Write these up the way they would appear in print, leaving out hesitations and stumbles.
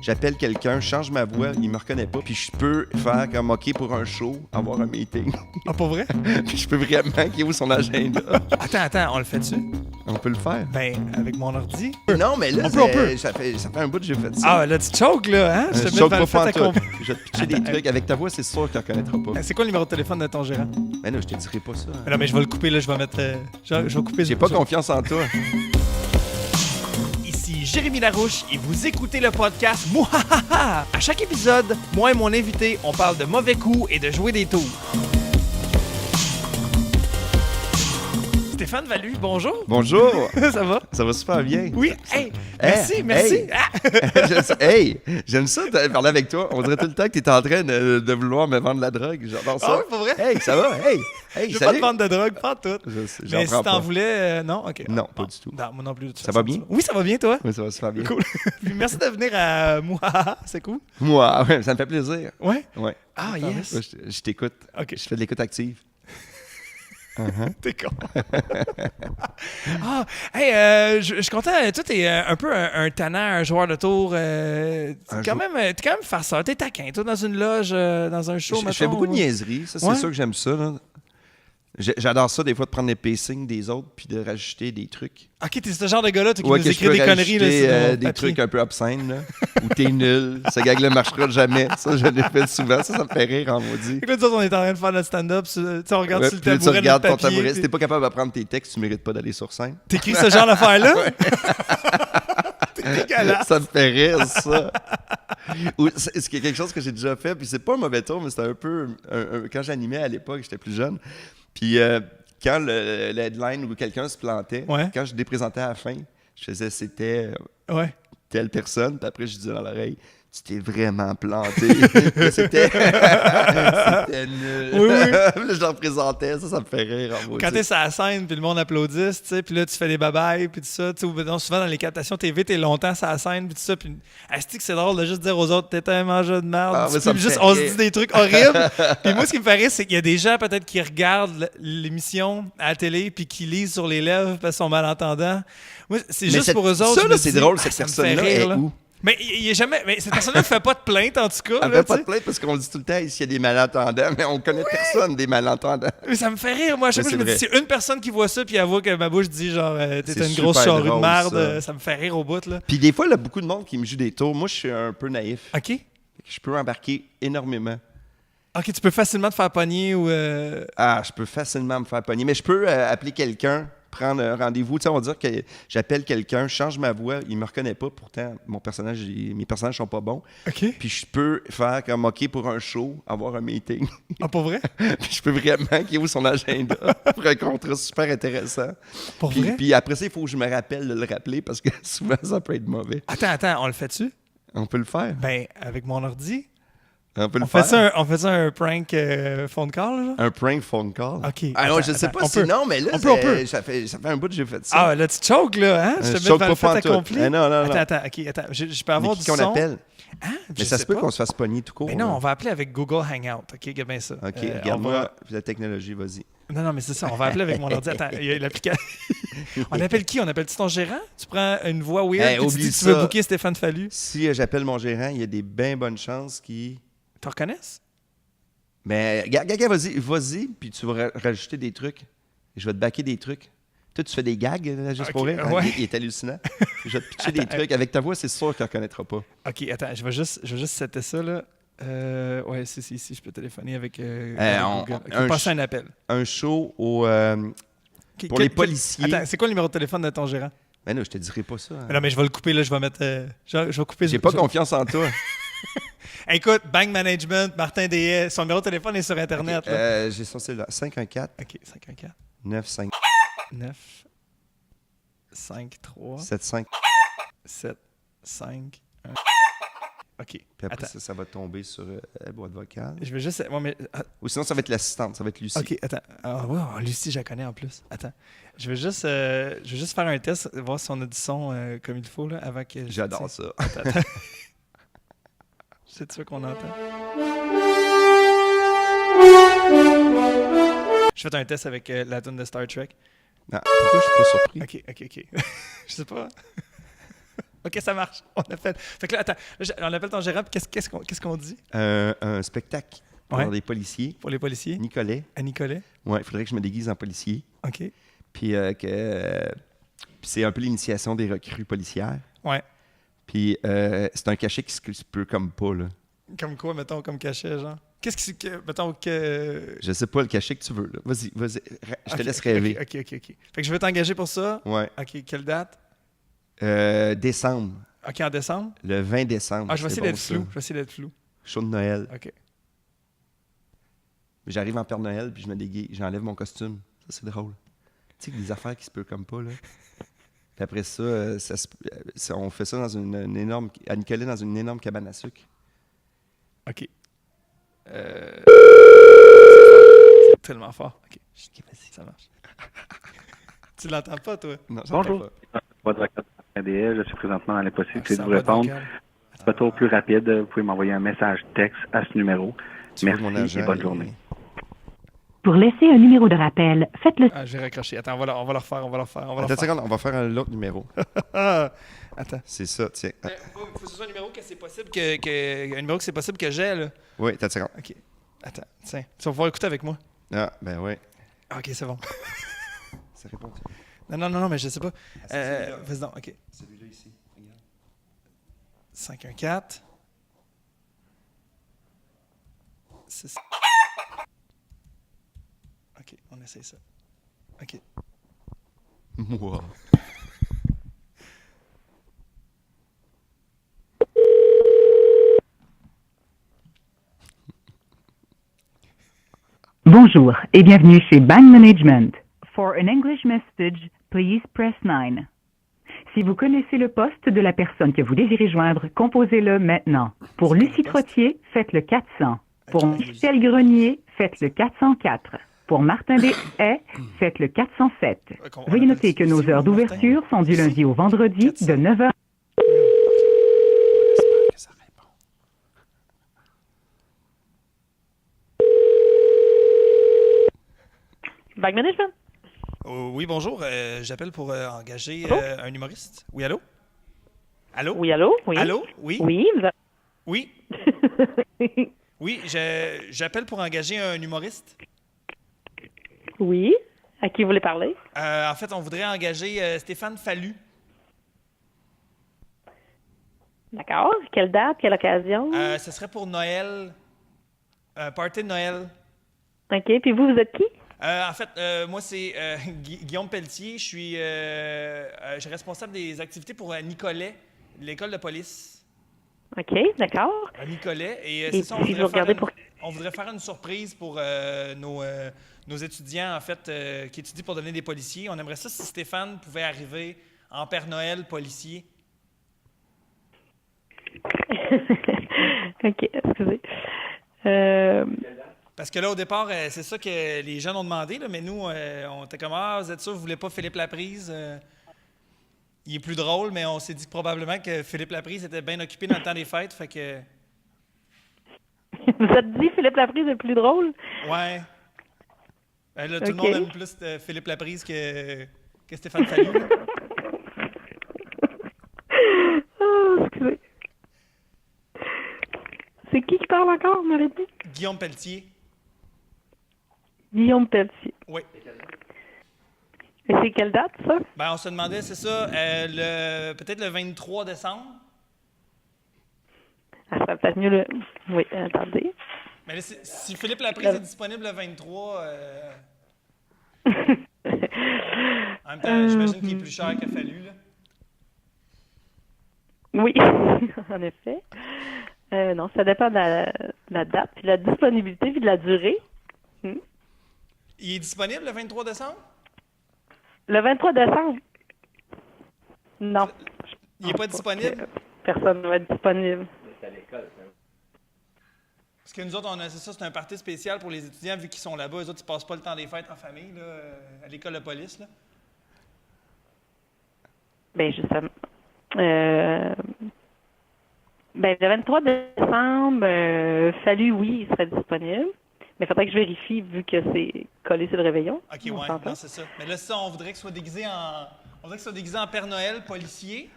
j'appelle quelqu'un, je change ma voix, il me reconnaît pas, puis je peux faire comme OK pour un show, avoir un meeting. Ah, pour vrai? Puis je peux vraiment qu'il est où son agenda. Attends, on le fait-tu? On peut le faire. Ben, avec mon ordi. Non, mais là, On peut. ça fait un bout que j'ai fait ça. Ah, là, tu choques, là, hein? Je te mets choque devant le pas fait pantoute. accompli. Je vais te pitcher des trucs. Avec ta voix, c'est sûr que tu reconnaîtras pas. C'est quoi le numéro de téléphone de ton gérant? Mais non, je te dirai pas ça. Non, mais je vais le couper, là, je vais mettre... je vais couper... J'ai pas confiance en toi. Ici Jérémy Larouche et vous écoutez le podcast Mouhahaha. À chaque épisode, moi et mon invité, on parle de mauvais coups et de jouer des tours. Stéphane Valu, bonjour. Bonjour. Ça va? Ça va super bien. Oui. Hey, merci. Hey. Ah! J'aime ça de parler avec toi. On dirait tout le temps que t'es en train de vouloir me vendre la drogue. J'adore ça. Ah oui, pour vrai? Hey, ça va? Hey, Je veux pas salut. te vendre de drogue, pas tout. J'en Mais prends si t'en pas. voulais, non? OK. Non, pas du tout. Non, moi non plus. De toute Ça façon, va bien? Oui, ça va bien, toi? Oui, ça va super bien. Cool. Puis merci de venir à Mouhahaha, c'est cool. Moi, ouais, ça me fait plaisir. Ouais? Ouais. Ah, yes. Ouais, je t'écoute. OK. Je fais de l'écoute active. T'es con. Hey, je suis content. Toi, t'es un peu un tannant, un joueur de tour. T'es quand même farceur. T'es taquin. Toi, dans une loge, dans un show, Je fais beaucoup de niaiseries. Ça, c'est Ouais. sûr que j'aime ça. Là. J'adore ça, des fois, de prendre les pacings des autres puis de rajouter des trucs. Ok, t'es ce genre de gars-là qui Ouais, nous que je écrit peux des conneries. Là, rajouter, sur mon des papier. trucs un peu obscènes, là. Ou t'es nul. Ce gag-là marchera jamais. Ça, je l'ai fait souvent. Ça me fait rire en maudit. Fait que là, nous autres, on est en train de faire notre stand-up. Tu sais, on regarde Ouais, sur le puis là, tabouret. tu regardes ton notre papier, tabouret. Si puis t'es pas capable d'apprendre tes textes, tu mérites pas d'aller sur scène. T'écris ce genre d'affaires-là? T'es dégueulasse. Ça me fait rire, ça. Ou, c'est quelque chose que j'ai déjà fait, puis c'est pas un mauvais tour, mais c'était un peu... quand j'animais à l'époque, j'étais plus jeune, puis quand le headline ou quelqu'un se plantait, Ouais. quand je déprésentais à la fin, je faisais « c'était Ouais. telle personne », puis après je disais dans l'oreille « tu t'es vraiment planté ». C'était nul. Oui. Là, je leur présentais, ça me fait rire. En Quand t'es sur la scène, puis le monde applaudisse, tu sais, puis là, tu fais des babayes, puis tout ça, tu sais, souvent dans les captations TV, t'es longtemps sur la scène, puis tout ça, puis est-ce que c'est drôle de juste dire aux autres, t'es un mangeur de merde, Ah, mais ça me puis juste, fait on se rire. dit des trucs horribles. Puis moi, ce qui me fait rire, c'est qu'il y a des gens, peut-être, qui regardent l'émission à la télé, puis qui lisent sur les lèvres parce qu'ils sont malentendants. Moi, c'est Mais juste pour eux autres. ça, je là, me c'est dis, drôle, cette ça me fait personne-là rire, est là. où? Mais il y a jamais. Mais cette personne-là ne fait pas de plainte, en tout cas. Elle là, fait pas tu de plainte parce qu'on dit tout le temps ici, il y a des malentendants, mais on connaît personne des malentendants. Mais ça me fait rire, moi. À chaque Mais fois, je me c'est dis, c'est une personne qui voit ça, puis elle voit que ma bouche dit, genre, t'es C'est une grosse super charrue de drôle, merde. ça. Ça me fait rire au bout, là. Puis des fois, il y a beaucoup de monde qui me joue des tours. Moi, je suis un peu naïf. OK. Je peux embarquer énormément. OK, tu peux facilement te faire pogner ou. Ah, je peux facilement me faire pogner. Mais je peux appeler quelqu'un, prendre un rendez-vous. Tu sais, on va dire que j'appelle quelqu'un, je change ma voix, il me reconnaît pas. Pourtant, mes personnages sont pas bons. OK. Puis je peux faire comme OK pour un show, avoir un meeting. Ah, pour vrai? Puis je peux vraiment qu'il est où son agenda pour un contrat super intéressant. Pour Puis, vrai? puis après ça, il faut que je me rappelle de le rappeler parce que souvent, ça peut être mauvais. Attends, on le fait-tu? On peut le faire. Ben, avec mon ordi. On peut le On faire. fait ça un prank phone call, genre? Un prank phone call. OK. Ah non, Attends, je sais attends, pas on si peut. non, mais là, On peut. ça fait un bout que j'ai fait ça. Ah, là, tu choques, là, hein? Je te mets choque devant le pas fait pantoute. accompli. Non. Attends, OK, attends. Je peux Mais avoir qui du qu'on son? appelle? Hein? Mais Je ça sais se peut pas. qu'on se fasse pogner tout court. Mais non, là. on va appeler avec Google Hangout. OK, regarde bien ça. OK, on regarde-moi va- la technologie, vas-y. Non, mais c'est ça. On va appeler avec mon ordi. Attends, il y a l'application. On appelle qui? On appelle-tu ton gérant? Tu prends une voix weird Hey, puis tu oublie dis que tu veux ça. booker Stéphane Fallu. Si j'appelle mon gérant, il y a des bien bonnes chances qu'il... Tu reconnaisses? Mais gaga, vas-y, puis tu vas rajouter des trucs. Je vais te baquer des trucs. Toi, tu fais des gags, là, juste Ok, pour rire. ouais. Il est hallucinant. Je vais te pitcher des trucs. Avec ta voix, c'est sûr qu'il ne reconnaîtra pas. OK, attends, je vais juste setter ça, là. Ouais, si, je peux téléphoner avec, avec on- Google. OK, un passe ch- un appel. Un show au... OK, pour les policiers. Attends, c'est quoi le numéro de téléphone de ton gérant? Mais non, je te dirai pas ça. hein. Mais non, mais je vais le couper, là. Je vais mettre... je vais couper... J'ai pas je- confiance en toi. Écoute, Bank Management, Martin Deshaies, son numéro de téléphone est sur Internet, là. J'ai son cellulaire. 514 OK, 514 95 9 5 3 75. 7 5 1. OK. Puis après, Attends. ça va tomber sur la boîte vocale. Je vais juste... Ouais, mais... Ou sinon, ça va être l'assistante. Ça va être Lucie. OK, attends. Ah ouais, Lucie, je la connais en plus. Attends. Je vais juste faire un test, voir si on a du son comme il faut, là, avant que... J'adore ça. Attends. C'est ça qu'on entend. Je fais un test avec la tune de Star Trek. Ah, pourquoi je suis pas surpris? OK. Je sais pas. OK, ça marche. On appelle. Fait que là, attends, on appelle ton gérant, puis qu'est-ce qu'on dit? Un spectacle pour des policiers. Pour les policiers? Nicolet. À Nicolet? Ouais, il faudrait que je me déguise en policier. OK. Puis puis c'est un peu l'initiation des recrues policières. Ouais. Puis c'est un cachet qui se peut comme pas, là. Comme quoi, mettons, comme cachet, genre? Mettons que... Je sais pas le cachet que tu veux, là. Vas-y. Je te laisse rêver. OK. Fait que je veux t'engager pour ça? Ouais. OK, quelle date? Décembre. OK, en décembre? Le 20 décembre. Ah, je vais essayer d'être ça. flou. Je vais essayer d'être flou. Show de Noël. OK. J'arrive en Père Noël, puis je me déguise. J'enlève mon costume. Ça, c'est drôle. Tu sais, des affaires qui se peuvent comme pas, là. Puis après ça, on fait ça dans une énorme... À Nicolet, dans une énorme cabane à sucre. OK. C'est tellement fort. OK, vas-y, ça marche. Tu l'entends pas, toi? Non, j'entends Bonjour. Pas de ADL, je suis présentement dans l'impossibilité de Ça vous va de répondre. vocal. Retour plus rapide, vous pouvez m'envoyer un message texte à ce numéro. Tu vois, mon Merci et agent, bonne journée. Pour laisser un numéro de rappel, faites-le. Ah, j'ai raccroché. Attends, on va le refaire. Attends une seconde, on va faire un autre numéro. Attends. C'est ça, tiens. Il faut que ce soit un numéro que c'est possible un numéro que c'est possible que j'ai, là. Oui, attends une seconde. OK. Attends, tiens. Tu vas pouvoir écouter avec moi. Ah, ben oui. OK, c'est bon. Ça répond. Non, mais je sais pas. celui-là. Vas-y donc, OK. Celui-là ici, regarde. 514. 6. OK, on essaye ça. OK. Moi. Bonjour et bienvenue chez Bank Management. For an English message, please press 9. Si vous connaissez le poste de la personne que vous désirez joindre, composez-le maintenant. Pour Lucie Trottier, faites le 400. Pour Michel Grenier, faites le 404. Pour Martin Deshay, faites le 407. Veuillez noter que nos heures d'ouverture sont du lundi au vendredi de 9h. J'espère que ça répond. Bank Management. Oui, bonjour. J'appelle pour engager un humoriste. Oui, allô? Allô? Oui, allô? Oui. Allô? Oui? Oui, vous a- Oui? Oui, j'appelle pour engager un humoriste. Oui. À qui vous voulez parler? En fait, on voudrait engager Stéphane Fallu. D'accord. Quelle date? Quelle occasion? Ce serait pour Noël. Un party de Noël. OK. Puis vous êtes qui? En fait, moi, c'est Guillaume Pelletier. Je suis responsable des activités pour Nicolet, l'école de police. OK. D'accord. À Nicolet. Et Et c'est ça, puis vous regardez pour... on voudrait faire une surprise pour nos étudiants, en fait, qui étudient pour devenir des policiers. On aimerait ça si Stéphane pouvait arriver en Père Noël policier. OK. Excusez. Parce que là, au départ, c'est ça que les jeunes ont demandé, là, mais nous, on était comme « Ah, vous êtes sûr, vous voulez pas Philippe Laprise? Il est plus drôle, mais on s'est dit probablement que Philippe Laprise était bien occupé dans le temps des fêtes, fait que... Vous êtes dit Philippe Laprise est le plus drôle? Ouais. Là, tout le OK. monde aime plus Philippe Laprise que Stéphane Fallu. Là. Ah, excusez. C'est qui parle encore, m'arrêtez? Guillaume Pelletier. Guillaume Pelletier. Oui. Et c'est quelle date, ça? Ben, on se demandait, c'est ça, peut-être le 23 décembre. Ah, ça serait peut-être mieux le... Oui, attendez. Mais là, si Philippe Laprise est disponible le 23, en même temps, j'imagine qu'il est plus cher que Fallu, là. Oui, en effet. Non, ça dépend de la date, puis de la disponibilité, puis de la durée. Il est disponible le 23 décembre? Le 23 décembre? Non. Il n'est pas disponible? Personne ne va être disponible. Parce que nous autres, c'est ça, c'est un party spécial pour les étudiants, vu qu'ils sont là-bas. Eux autres, ils passent pas le temps des fêtes en famille, là, à l'école de police, là. Ben justement. Ben, le 23 décembre, Fallu, oui, il serait disponible. Mais il faudrait que je vérifie, vu que c'est collé sur le réveillon. OK, On ouais, s'entend? non, c'est ça. Mais là, ça, on voudrait que ce soit déguisé en Père Noël policier.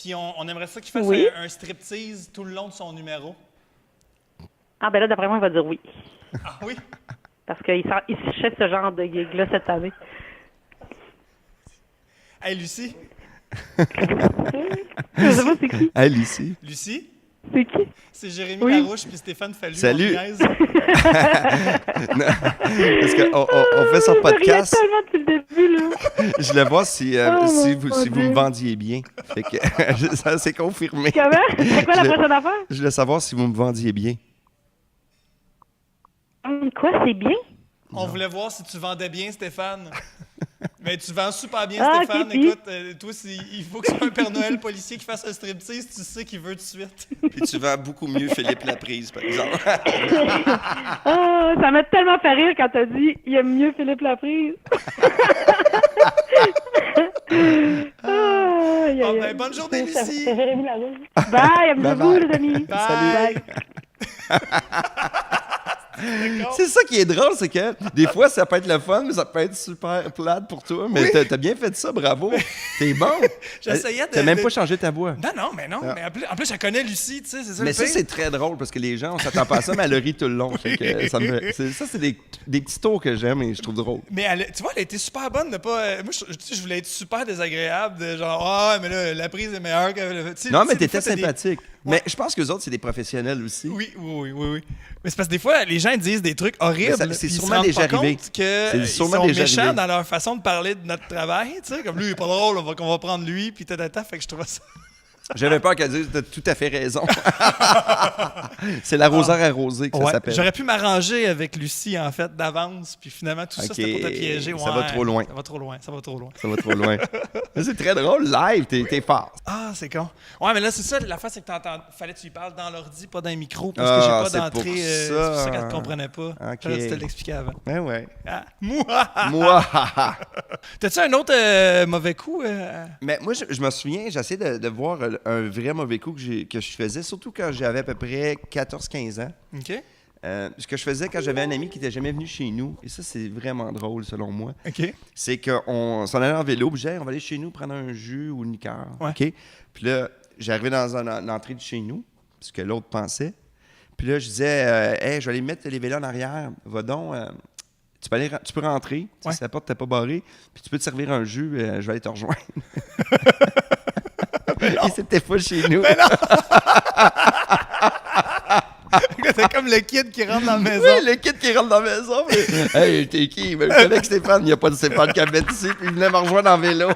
Puis on aimerait ça qu'il fasse Oui. un striptease tout le long de son numéro. Ah, ben là, d'après moi, il va dire oui. Ah oui? Parce qu'il s'achète ce genre de gig-là cette année. Hey, Lucie? Je sais pas c'est qui. Hey, Lucie. Lucie? C'est qui? C'est Jérémy Oui. Larouche puis Stéphane Fallu. Salut. on niaise. Parce qu'on fait son Je riais podcast. tellement depuis le début, là. Je voulais voir si Oh, si mon vous Dieu. me vendiez bien. Fait que ça s'est confirmé. Comment? C'est quoi la Je- prochaine affaire? Je voulais savoir si vous me vendiez bien. Quoi, c'est bien? On voulait voir si tu vendais bien, Stéphane. Mais tu vends super bien, Ah, Stéphane. ok, puis? Écoute, toi, il faut que ce soit un Père Noël policier qui fasse un striptease, tu sais qu'il veut tout de suite. Puis tu vends beaucoup mieux Philippe Laprise, par exemple. Oh, ça m'a tellement fait rire quand t'as dit « Il aime mieux Philippe Laprise ». Bon, ben, bonne journée, Lucie. C'est Jérémy Larouche. Bye, amusez-vous, Bye-bye. les amis. Bye. C'est ça qui est drôle, c'est que des fois, ça peut être le fun, mais ça peut être super plate pour toi. Mais Oui. t'as bien fait ça, bravo. T'es bon. J'essayais de- T'as même de- pas changé ta voix. Non, mais non. Ah. Mais en plus, je connais Lucie, tu sais, c'est ça Mais le ça, pire. c'est très drôle parce que les gens, on s'attend pas à ça, mais elle rit tout le long. Fait que ça, c'est des petits tours que j'aime et je trouve drôle. Mais tu vois, elle a été super bonne de pas. Moi, tu sais, je voulais être super désagréable, de genre, ah, mais là, la prise est meilleure que. Tu sais, Non, tu mais sais, des t'étais fois, t'as des- sympathique. Mais je pense que les autres, c'est des professionnels aussi. Oui. Mais c'est parce que des fois, les gens disent des trucs horribles. Mais ça- puis c'est ils se sûrement rendent déjà pas arrivé. compte que C'est ils sûrement sont déjà méchants arrivé. dans leur façon de parler de notre travail. Tu sais, comme lui, il est pas drôle, qu'on va prendre lui, puis tata, fait que je trouve ça. J'avais peur qu'elle dise, t'as tout à fait raison. C'est l'arroseur arrosé que ça Ouais, s'appelle. j'aurais pu m'arranger avec Lucie, en fait, d'avance, puis finalement, tout ça, Ok, c'était pour te piéger. ça va trop loin. Ça va trop loin. Ça va trop loin. Mais c'est très drôle, live, t'es fort. Ah, c'est con. Ouais, mais là, c'est ça, l'affaire, c'est que fallait que tu lui parles dans l'ordi, pas dans un micro, parce que Ah, j'ai pas c'est d'entrée. pour C'est ça. pour ça qu'elle ne comprenait pas. Ok. Là, tu te l'expliquais avant. Ouais. Ah. Mouah! Moi, T'as-tu un autre mauvais coup? Mais moi, je me souviens, j'essayais de voir un vrai mauvais coup que je faisais, surtout quand j'avais à peu près 14-15 ans. OK. Ce que je faisais quand j'avais un ami qui n'était jamais venu chez nous, et ça, c'est vraiment drôle selon moi, OK. c'est qu'on s'en allait en vélo, puis je disais, Hey, on va aller chez nous prendre un jus ou une liqueur. Ouais. OK? Puis là, j'arrivais dans l'entrée de chez nous, ce que l'autre pensait. Puis là, je disais, Hey, je vais aller mettre les vélos en arrière. Va donc, tu peux rentrer, Ouais. si la porte n'est pas barrée, puis tu peux te servir un jus, je vais aller te rejoindre. Et c'était pas chez nous. C'est comme le kid qui rentre dans la maison. Oui, le kid qui rentre dans la maison. Mais, hey, t'es qui? Ben, je suis avec Stéphane. Il n'y a pas de Stéphane qui habite ici. Puis il venait me rejoindre en vélo.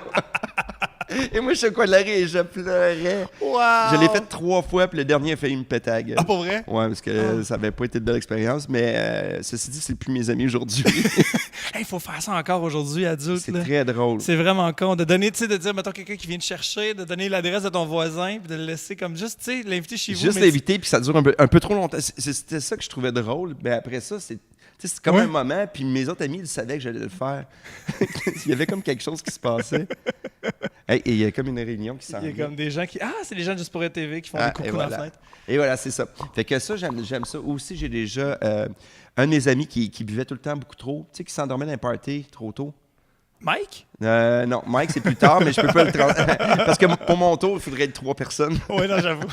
Et moi, je suis au coin de la rue et je pleurais. Wow! Je l'ai fait 3 fois, puis le dernier a failli me péter à la gueule. Ah, pour vrai? Ouais, parce que ça n'avait pas été de belle expérience. Mais ceci dit, c'est plus mes amis aujourd'hui. Il faut faire ça encore aujourd'hui, adulte. C'est là. très drôle. C'est vraiment con. De donner, tu sais, de dire, mettons, quelqu'un qui vient te chercher, de donner l'adresse de ton voisin, puis de le laisser comme juste, tu sais, l'inviter chez vous. Juste mais l'éviter, puis ça dure un peu trop longtemps. C'était ça que je trouvais drôle. Mais après ça, c'est comme Ouais. un moment, puis mes autres amis, ils savaient que j'allais le faire. Il y avait comme quelque chose qui se passait. Hey, et il y a comme une réunion qui s'en Il y a vient. comme des gens qui. Ah, c'est les gens de Juste pour être TV qui font Ah, des coucous et dans voilà. la fenêtre. Et voilà, c'est ça. Fait que ça, j'aime ça. Aussi, j'ai déjà un de mes amis qui buvait tout le temps beaucoup trop, tu sais, qui s'endormait dans un party trop tôt. Mike? Non, Mike, c'est plus tard, mais je peux pas le parce que pour mon tour, il faudrait être 3 personnes. Oui, non, j'avoue.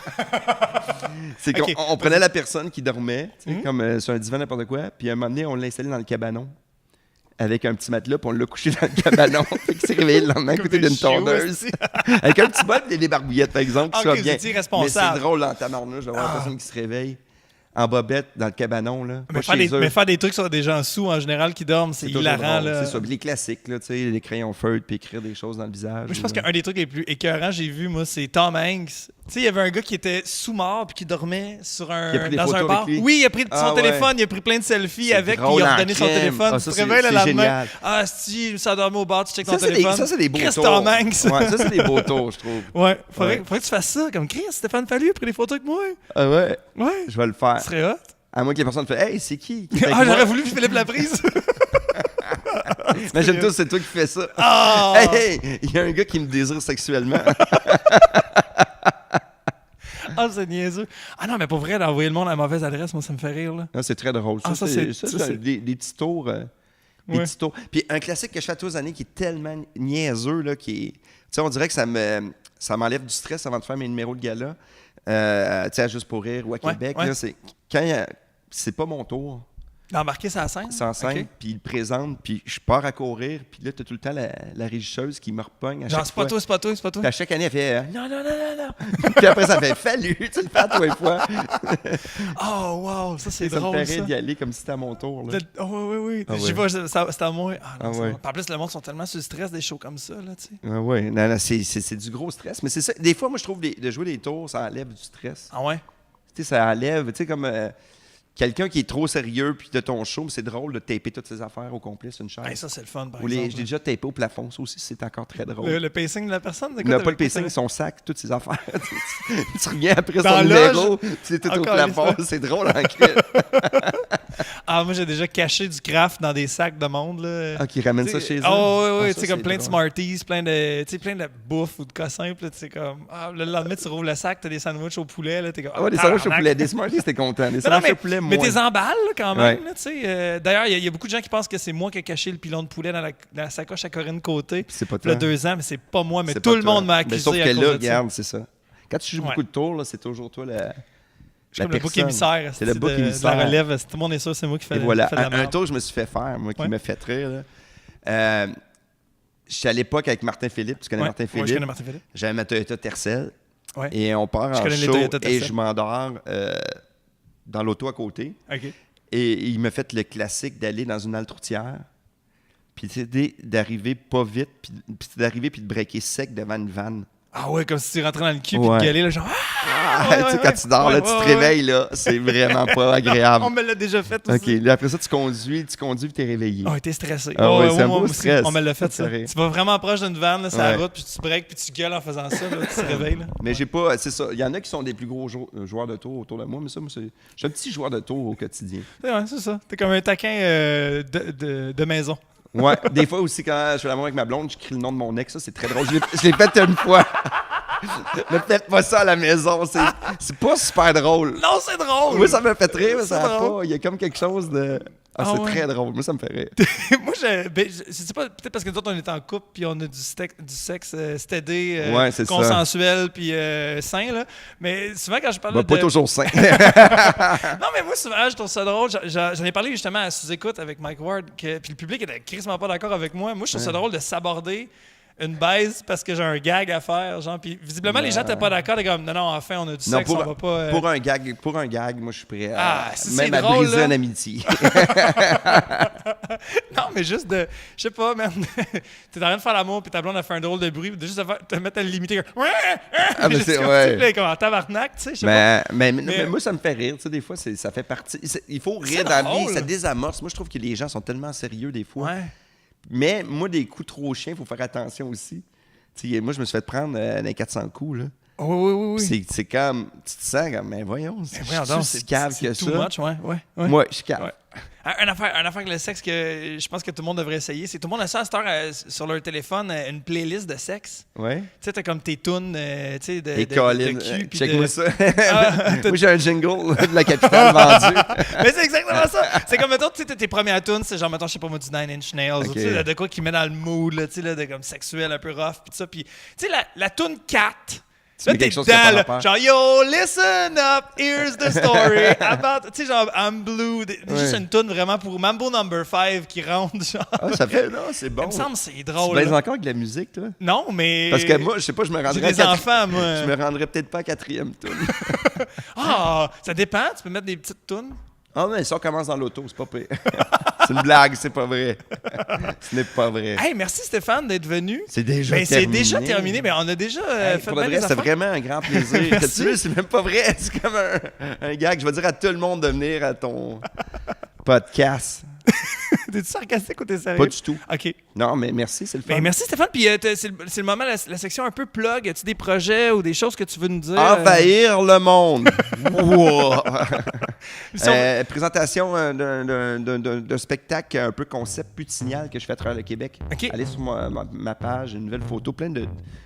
C'est qu'on Ok. on prenait la personne qui dormait, tu sais, Mhm. comme sur un divan, n'importe quoi, puis à un moment donné, on l'a installé dans le cabanon avec un petit matelas, puis on l'a couché dans le cabanon. Fait qu'il s'est réveillé le lendemain à Comme côté des d'une chiots, tondeuse. aussi. Avec un petit bol et des barbouillettes, par exemple, qui Ah, soit ok, vous bien. étiez Mais responsable. c'est drôle en tabarnouche de voir une personne qui se réveille en bobette dans le cabanon, là. Mais Pas faire, chez des, eux. mais faire des trucs sur des gens sous, en général, qui dorment, c'est toujours hilarant. drôle, Là. C'est ça. Puis les classiques, là, tu sais, les crayons feutres, puis écrire des choses dans le visage. Moi, je pense ou, qu'un des trucs les plus écœurants que j'ai vu, moi, c'est Tom Hanks. Tu sais, il y avait un gars qui était sous-mort puis qui dormait sur Qui a pris des dans un photos bar. avec lui. Oui, il a pris son Ah, ouais. téléphone, il a pris plein de selfies C'est avec, puis drôle il a en redonné son crème. téléphone. Ah, Tu ça, te c'est- réveilles le c'est lendemain. génial. Ah, si, je me suis endormi au bar, tu checkes ton Ça, c'est des, téléphone. ça, c'est des beaux Chris tours. Tom Hanks. Ouais, ça, c'est des beaux tours, je trouve. Ouais, faudrait Ouais. que tu fasses ça. Comme Chris, Stéphane Fallu a pris des photos avec moi. Ah ouais, Ouais, je vais le faire. ce serait hot. À moins que les personnes fassent Hey, c'est qui? est avec Ah, moi? j'aurais voulu Philippe Laprise. Imagine toi, c'est toi qui fais ça. Ah! Hey, il y a un gars qui me désire sexuellement. Ah, c'est niaiseux. Ah non, mais pour vrai, d'envoyer le monde à la mauvaise adresse, moi, ça me fait rire, là. Non, c'est très drôle. Ah, ça, c'est- c'est- des petits tours. Des Ouais. petits tours. Puis un classique que je fais à tous les années qui est tellement niaiseux, là, qui est. Tu sais, on dirait que ça ça m'enlève du stress avant de faire mes numéros de gala. Tu sais, à Juste pour rire ou à Québec, ouais. là, c'est pas mon tour. D'embarquer sa scène? C'est en scène, Ok. puis il le présente, puis je pars à courir, puis là, t'as tout le temps la régisseuse qui me repogne à Genre, chaque c'est pas fois. toi, c'est pas toi, c'est pas toi. Puis à chaque année, elle fait non, non, non, non, non. Puis après, ça fait fallu, tu le fais à toi une fois. Oh, wow, ça, c'est Ça me drôle, ferait ça. rire d'y aller comme si c'était à mon tour. Là. Oh, oui, oui. Ah, J'y ouais. vais, c'est à moi. Ah, non, Ah, c'est ouais. bon. En plus, le monde sont tellement sur le stress des shows comme ça, là, tu sais. Ah ouais, non, c'est du gros stress. Mais c'est ça. Des fois, moi, je trouve de jouer des tours, ça enlève du stress. Ah ouais? Tu sais, ça enlève, tu sais, comme quelqu'un qui est trop sérieux puis de ton show, mais c'est drôle de taper toutes ses affaires au complet sur une chaise. Hey, ça, c'est le fun, par Ou exemple. j'ai déjà tapé au plafond, ça aussi, c'est encore très drôle. Le pacing de la personne? Il n'a pas le pacing, son sac, toutes ses affaires. tu reviens après Dans son la numéro, loge, tu es tout au encore plafond. une C'est drôle en crise. Ah, moi, j'ai déjà caché du craft dans des sacs de monde, là. Ah, qui ramène ça chez eux. Oh, oui, Ah, oui, ça, tu sais, comme c'est plein de drôle. Smarties, plein de bouffe ou de cossins, puis là, tu sais, comme, le lendemain, tu rouvres le sac, t'as des sandwichs au poulet, là, t'es comme, Ah ouais, des sandwichs au tabarnak. poulet. Des Smarties, c'était content. Des Non, sandwichs au poulet, mais moins. t'es emballes, là, quand même, Ouais. là, tu sais. D'ailleurs, il y a beaucoup de gens qui pensent que c'est moi qui ai caché le pilon de poulet dans la sacoche à Corinne Côté. C'est pas Il y a toi. 2 ans, mais c'est pas moi, mais C'est tout pas le toi. monde m'a Mais accusé sauf à que cause là, de ça. regarde, c'est ça. Quand tu joues Ouais. beaucoup de tours, là, c'est toujours toi la Je suis comme le bouc personne. émissaire. C'est le bouc de la émissaire. relève. Tout le monde est sûr, c'est moi qui fais, Et voilà, fais de la un merde. tour, je me suis fait faire, moi, qui Ouais. m'a fait rire. Là. J'étais à l'époque avec Martin Philippe. Tu connais Ouais. Martin Ouais, Philippe? je connais Martin Philippe. J'avais ma Toyota Tercel. Ouais. Et on part Je en connais les show Toyota et Tercel. je m'endors dans l'auto à côté. OK. Et il m'a fait le classique d'aller dans une halte routière, puis d'arriver pas vite, puis d'arriver puis de breaker sec devant une vanne. Ah ouais, comme si tu rentrais dans le cul et Ouais. de gueuler, là, genre... Ah, ouais, tu sais, ouais, quand tu dors, ouais, là, tu ouais, te ouais. réveilles, là, c'est vraiment pas agréable. On me l'a déjà fait aussi. OK, là, après ça, tu conduis, puis t'es réveillé. Oh, t'es stressé. Ah ouais, c'est un moi beau aussi, stress. on me l'a fait, ça. Ça fait rire. Tu vas vraiment proche d'une vanne, là, sur la Ouais. route, puis tu breaks, puis tu gueules en faisant ça, là, tu te réveilles. Là. Mais j'ai pas, c'est ça, il y en a qui sont des plus gros joueurs de tour autour de moi, mais ça, moi, je suis un petit joueur de tour au quotidien. Ouais, c'est ça. T'es comme un taquin de maison. Ouais, des fois aussi, quand je fais l'amour avec ma blonde, je crie le nom de mon ex, ça, c'est très drôle. Je l'ai fait une fois. Ne faites pas ça à la maison, c'est pas super drôle. Non, c'est drôle! Moi, ça me fait rire, mais C'est ça a drôle. pas. Il y a comme quelque chose de. Ah, Ah c'est ouais. très drôle. Moi, ça me fait rire. Moi, je sais pas, peut-être parce que nous autres, on est en couple, puis on a du sexe stédé, Ouais, c'est ça. consensuel, puis sain, là. Mais souvent, quand je parle Bah, de... pas toujours sain. Non, mais moi, souvent, je trouve ça drôle. J'en ai parlé justement à sous-écoute avec Mike Ward, puis le public était crissement pas d'accord avec moi. Moi, je trouve ça drôle de s'aborder une baise parce que j'ai un gag à faire, genre. Puis visiblement, les gens étaient pas d'accord. T'es comme, non, enfin, on a du Non, sexe, on va pas... pour un gag, moi, je suis prêt Ah, à, si même c'est à drôle, briser là. une amitié. Non, mais juste de... Je sais pas, man. T'es en train de faire l'amour, puis ta blonde a fait un drôle de bruit, puis de juste te mettre à le limiter. Ah, mais c'est- ouais. Comme en tabarnak, tu sais, je sais pas. Mais moi, ça me fait rire. Tu sais, des fois, ça fait partie. Il faut rire dans la vie, drôle. ça désamorce. Moi, je trouve que les gens sont tellement sérieux des fois. Ouais. Mais moi, des coups trop chiens, il faut faire attention aussi. Tu sais, moi, je me suis fait prendre dans les 400 coups. Là. Oui. C'est comme. Tu te sens comme, mais voyons, Mais voyons donc, si cave que too ça. much, ouais. Moi, je suis cave. Ouais. Un affaire avec le sexe que je pense que tout le monde devrait essayer, c'est tout le monde a ça à cette heure sur leur téléphone, une playlist de sexe. Ouais. Tu sais, t'as comme tes tunes, tu sais, Et de Colin, cul. puis check-moi de- ça. Ah, Moi, j'ai un jingle de la capitale vendu. Mais c'est exactement ça. C'est comme, mettons, tu sais, tes premières tunes, c'est genre, mettons, je sais pas moi, du Nine Inch Nails, ou Ok. tu sais, de quoi qui met dans le mood, là, tu sais, là, de comme sexuel, un peu rough, puis tout ça. Puis, tu sais, la tune 4. Là, mets t'es quelque chose qui a dedans, pas là, rapport. genre, yo, listen up, here's the story about, tu sais, genre, I'm blue, juste une tune vraiment pour Mambo Number 5 qui rentre, genre. Ah, ça fait. Non, c'est bon. Il me semble que c'est Tu drôle. baises là. encore avec de la musique, toi? Non, mais. Parce que moi, je sais pas, je me j'ai rendrais à des enfants, moi. Je me rendrais peut-être pas à 4e tour. Ah, ça dépend, tu peux mettre des petites tunes. Ah, mais ça, on commence dans l'auto, c'est pas pire. C'est une blague, c'est pas vrai. Ce n'est pas vrai. Hey, merci Stéphane d'être venu. C'est déjà Ben, terminé. c'est déjà terminé, mais on a déjà fait Pour de bien vrai, des c'est affaires. vraiment un grand plaisir. Merci. Tu veux, c'est même pas vrai. C'est comme un gag. Je vais dire à tout le monde de venir à ton podcast. T'es-tu sarcastique ou t'es sérieux? Pas du tout. OK. Non, mais merci, c'est le fun. Ben, merci Stéphane. Puis c'est le moment, la section un peu plug. As-tu des projets ou des choses que tu veux nous dire? Envahir le monde. Wow. Si on- Présentation d'un spectacle un peu concept putinial que je fais à travers le Québec. OK. Allez sur ma page, une nouvelle photo, plein de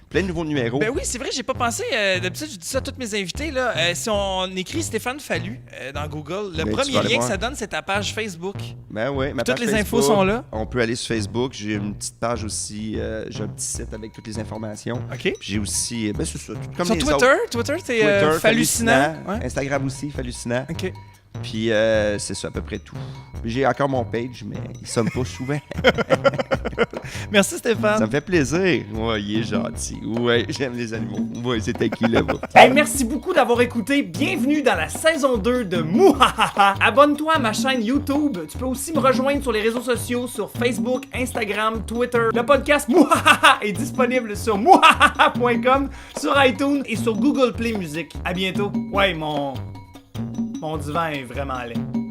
plein de nouveaux numéros. Ben oui, c'est vrai, j'ai pas pensé. D'habitude, je dis ça à tous mes invités. Là. Si on écrit Stéphane Fallu dans Google, le Ben, tu premier vas aller lien que voir. ça donne, c'est ta page Facebook. Ben oui, ma Toutes page les infos Facebook, sont là. On peut aller sur Facebook. J'ai une petite page aussi. J'ai un petit site avec toutes les informations. OK. Puis j'ai aussi, ben c'est ça, tout comme Sur les Twitter, autres. Twitter, c'est Twitter, Fallucinant. Ouais. Instagram aussi, Fallucinant. OK. Puis c'est ça, à peu près tout. J'ai encore mon page, mais il sonne pas souvent. Merci Stéphane. Ça me fait plaisir. Ouais, il est gentil. Ouais, j'aime les animaux. Ouais, c'était qui là-bas? Hey, merci beaucoup d'avoir écouté. Bienvenue dans la saison 2 de Mouhahaha. Abonne-toi à ma chaîne YouTube. Tu peux aussi me rejoindre sur les réseaux sociaux, sur Facebook, Instagram, Twitter. Le podcast Mouhahaha est disponible sur mouhahaha.com, sur iTunes et sur Google Play Music. À bientôt. Ouais, mon divan est vraiment laid.